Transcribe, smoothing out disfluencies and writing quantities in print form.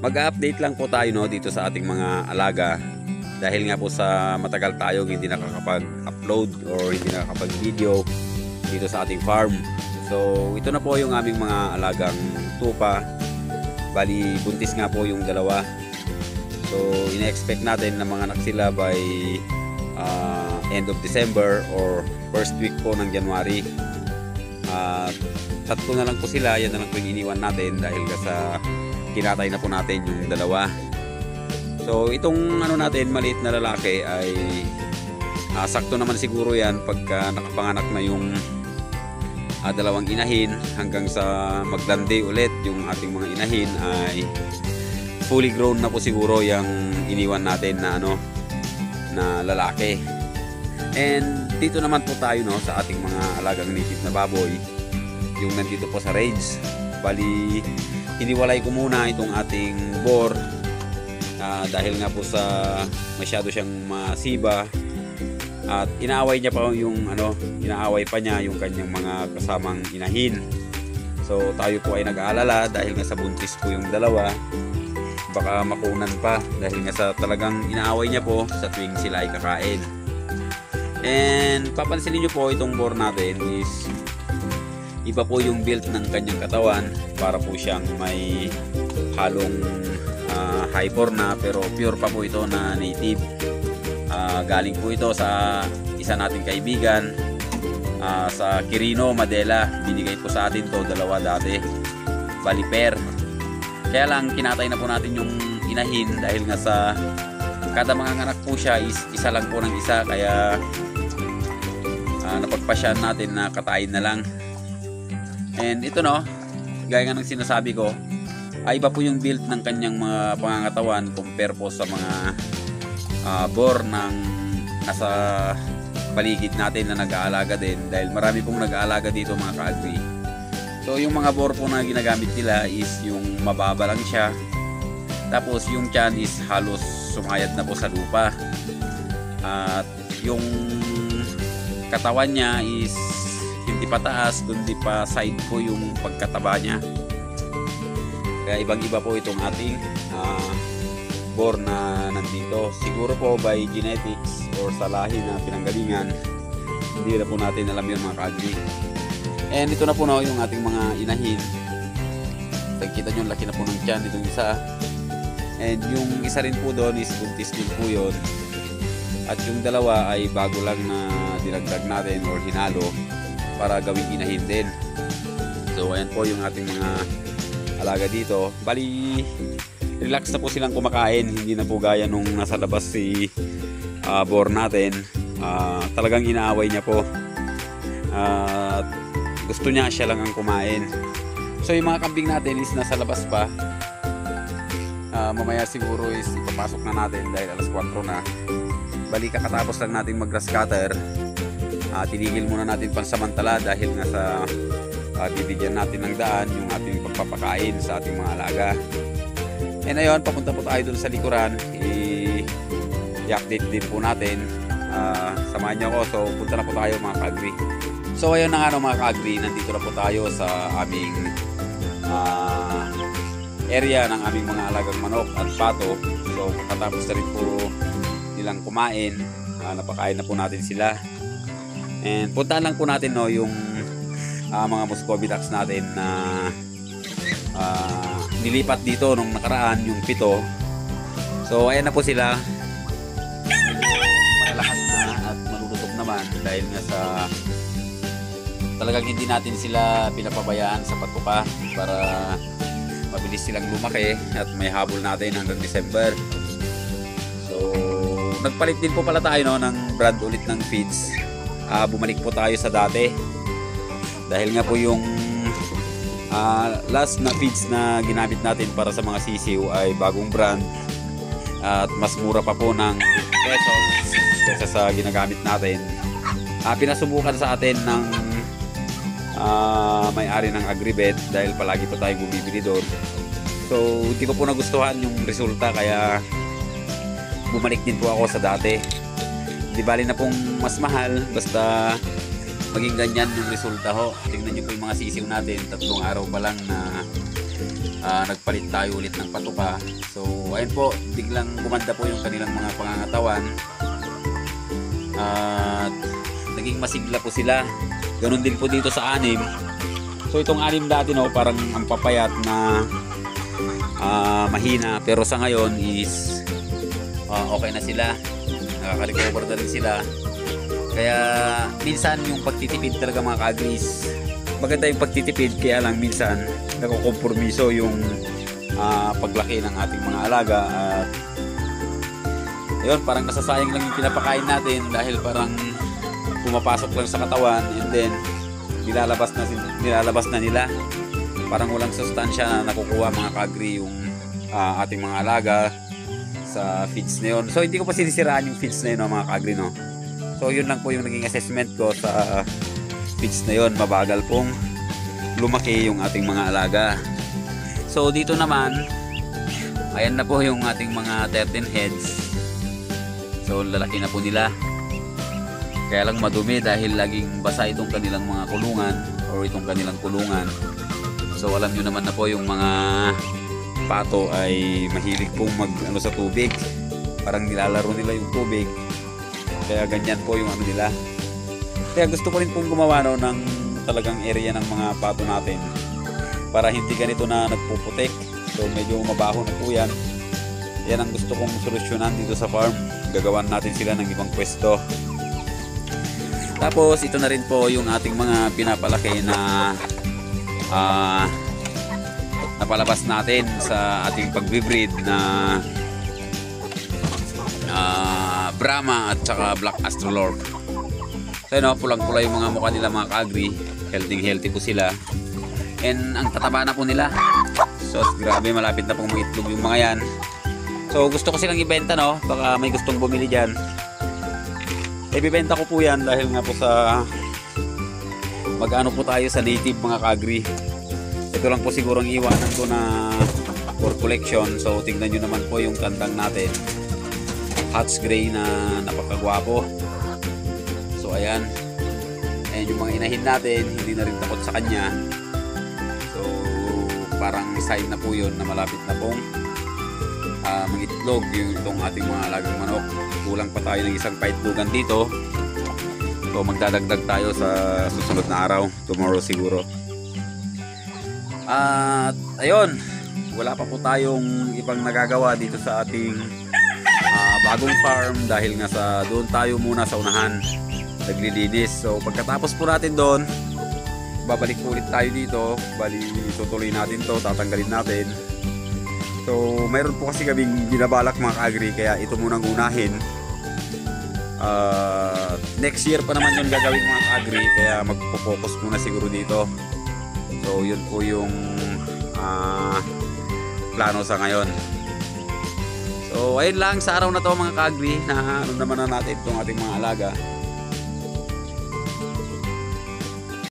Mag-update lang po tayo dito sa ating mga alaga dahil nga po sa matagal tayo hindi nakakapag-upload or hindi nakakapag-video dito sa ating farm. So ito na po yung aming mga alagang tupa. Bali buntis nga po yung dalawa. So ina-expect natin na mga anak sila by end of December or first week po ng January. Tatlo na lang po sila, yan na lang po yung iniwan natin dahil sa kinatay na po natin yung dalawa. So itong natin maliit na lalaki ay sakto naman siguro yan pagka nakapanganak na yung dalawang inahin hanggang sa maglandi ulit yung ating mga inahin ay fully grown na po siguro yung iniwan natin na na lalaki. And dito naman po tayo sa ating mga alagang native na baboy yung nandito po sa range. Bali hiniwalay ko muna itong ating boar dahil nga po sa masyado siyang masiba at inaaway niya pa yung inaaway pa niya yung kanyang mga kasamang inahin. So tayo po ay nag-aalala dahil nga sa buntis po yung dalawa, baka makunan pa dahil nga sa talagang inaaway niya po sa tuwing sila ay kakain. And papansinin niyo po itong boar natin is iba po yung build ng kanyang katawan, para po siyang may halong hyper na pero pure pa po ito na native. Galing po ito sa isa nating kaibigan sa Quirino, Madela. Binigay po sa atin to, dalawa dati, bali pair. Kaya lang kinatay na po natin yung inahin dahil nga sa kada mga anak po siya is isa lang po ng isa, kaya napagpasyan natin na katayin na lang. And ito gaya nga ng sinasabi ko, ay iba po yung build ng kanyang mga pangangatawan compare po sa mga boar ng nasa paligid natin na nag-aalaga din, dahil marami pong nag-aalaga dito mga ka-agri. So yung mga boar po na ginagamit nila is yung mababa lang siya, tapos yung tiyan is halos sumayad na po sa lupa, at yung katawan niya is hindi pa taas kundi pa side po yung pagkataba niya. Kaya ibang iba po itong ating boar na nandito. Siguro po by genetics or sa lahi na pinanggalingan, hindi na po natin alam yun mga ka-agri. And ito na po yung ating mga inahin. Nakikita nyo laki na po ng tiyan itong isa, and yung isa rin po doon is buntis din po yun, at yung dalawa ay bago lang na dinagdag natin or hinalo para gawing inahin din. So ayan po yung ating mga alaga dito. Bali relax na po silang kumakain, hindi na po gaya nung nasa labas si boar natin. Talagang inaaway niya po, gusto niya siya lang ang kumain. So yung mga kambing natin is nasa labas pa. Mamaya siguro is ipapasok na natin dahil alas 4 na. Bali kakatapos lang natin mag grass cutter. Tinigil muna natin pansamantala dahil nga sa bibigyan natin ng daan yung ating pagpapakain sa ating mga alaga. And ayun, papunta po tayo dun sa likuran, i-update din po natin. Samahan niyo ako, so punta na po tayo mga ka-agri. So ayun na nga mga ka-agri, nandito na po tayo sa aming area ng aming mga alagang manok at pato. So pagkatapos na rin po nilang kumain, napakain na po natin sila. And puntahan lang po natin yung mga Muscovy ducks natin na nilipat dito nung nakaraan, yung 7. So ayan na po sila, malalakas na at malulutog naman dahil nga sa talagang hindi natin sila pinapabayaan sa pagpupa para mabilis silang lumaki at may habol natin hanggang December. So nagpalit din po pala tayo ng brand ulit ng feeds. Bumalik po tayo sa dati dahil nga po yung last na feeds na ginamit natin para sa mga sisiw ay bagong brand at mas mura pa po ng pesos kaysa sa ginagamit natin. Pinasubukan sa atin ng may-ari ng Agribet dahil palagi po tayo bumibili doon. So hindi ko po nagustuhan yung resulta, kaya bumalik din po ako sa dati. Di bali na pong mas mahal, basta maging ganyan yung resulta ho. Tingnan nyo po yung mga sisiw natin, 3 araw pa lang na nagpalit tayo ulit ng patuka. So ayun po, biglang gumanda po yung kanilang mga pangangatawan at naging masigla po sila. Ganun din po dito sa 6. So itong 6 dati parang ang papayat na mahina, pero sa ngayon is okay na sila, nakaka-recover na rin sila. Kaya minsan yung pagtitipid talaga mga ka-agris, maganda yung pagtitipid, kaya lang minsan nakukompromiso yung paglaki ng ating mga alaga. At ayun, parang nasasayang lang yung pinapakain natin dahil parang pumapasok lang sa katawan and then nilalabas na nila. Parang walang sustansya na nakukuha mga ka-agri yung ating mga alaga sa feeds na yun. So hindi ko pa sinisiraan yung feeds na yun mga ka-agri, no? So yun lang po yung naging assessment ko sa feeds na yun. Mabagal pong lumaki yung ating mga alaga. So dito naman, ayan na po yung ating mga 13 heads. So lalaki na po nila. Kaya lang madumi dahil laging basa itong kanilang mga kulungan or itong kanilang kulungan. So alam nyo naman na po yung mga pato ay mahilig pong sa tubig. Parang nilalaro nila yung tubig. Kaya ganyan po yung nila. Kaya gusto ko rin pong gumawa ng talagang area ng mga pato natin para hindi ganito na nagpuputik. So medyo mabaho na po yan. Yan ang gusto kong solusyonan dito sa farm. Gagawan natin sila ng ibang pwesto. Tapos ito na rin po yung ating mga pinapalaki na napalabas natin sa ating pagbibreed na Brahma at saka Black Astrolorp. So yun, pulang-pula yung mga mukha nila mga ka-agri. Healthy po sila. And ang tataba na po nila. So grabe, malapit na pong itlog yung mga yan. So gusto ko silang ibenta, no? Baka may gustong bumili dyan. Ibibenta ko po yan dahil nga po sa mag-ano po tayo sa native mga ka-agri. Ito lang po siguro ang iwanan ko na for collection. So tingnan nyo naman po yung tandang natin, Hatch Gray na napakagwapo. So ayan, ayan yung mga inahin natin, hindi na rin takot sa kanya. So parang sign na po yun na malapit na pong mangitlog yung itong ating mga alagang manok. Kulang pa tayo ng isang paitlugan dito. So magdadagdag tayo sa susunod na araw, tomorrow siguro. At ayun, wala pa po tayong ibang nagagawa dito sa ating bagong farm dahil nga sa doon tayo muna sa unahan naglilinis. So pagkatapos po natin doon, babalik po ulit tayo dito. Bali tutuloy natin to, tatanggalin natin. So mayroon po kasi kaming binabalak mga ka-agri, kaya ito munang unahin. Next year pa naman yung gagawin mga ka-agri, kaya magpo-focus muna siguro dito. So yun po yung plano sa ngayon. So ayun lang sa araw na to mga ka-agri, na ano naman na natin itong ating mga alaga.